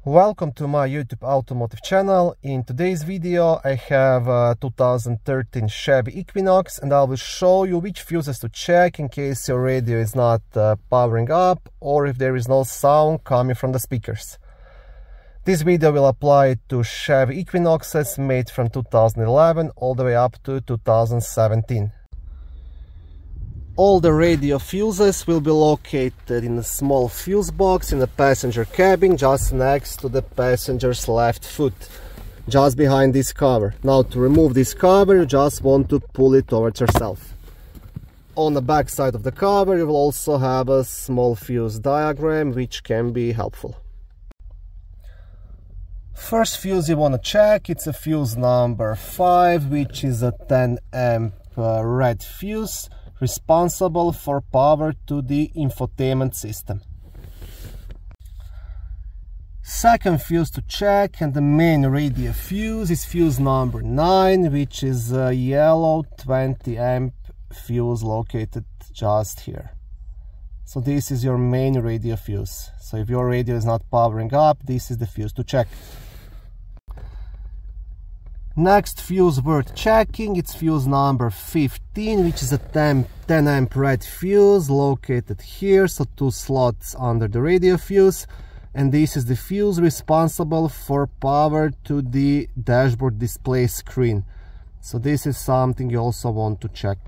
Welcome to my YouTube automotive channel. In today's video I have a 2013 Chevy Equinox and I will show you which fuses to check in case your radio is not powering up or if there is no sound coming from the speakers. This video will apply to Chevy Equinoxes made from 2011 all the way up to 2017. All the radio fuses will be located in a small fuse box in the passenger cabin just next to the passenger's left foot, just behind this cover. Now to remove this cover you just want to pull it towards yourself. On the back side of the cover you will also have a small fuse diagram which can be helpful. First fuse you want to check, it's a fuse number 5, which is a 10 amp red fuse responsible for power to the infotainment system. Second fuse to check and the main radio fuse is fuse number 9, which is a yellow 20 amp fuse located just here. So this is your main radio fuse. So if your radio is not powering up, this is the fuse to check. Next fuse worth checking, it's fuse number 15, which is a 10 amp red fuse located here, so 2 slots under the radio fuse, and this is the fuse responsible for power to the dashboard display screen. So this is something you also want to check.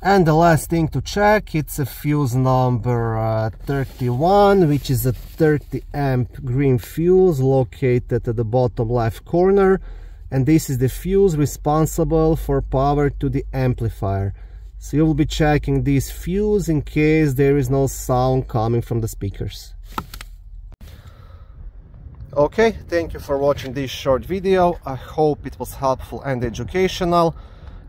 And the last thing to check, it's a fuse number 31, which is a 30 amp green fuse located at the bottom left corner, and this is the fuse responsible for power to the amplifier. So you will be checking this fuse in case there is no sound coming from the speakers. Okay, thank you for watching this short video. I hope it was helpful and educational.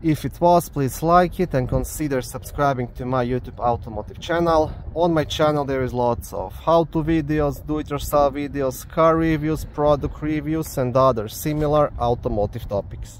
If it was, please like it and consider subscribing to my YouTube automotive channel. On my channel there is lots of how-to videos, do-it-yourself videos, car reviews, product reviews and other similar automotive topics.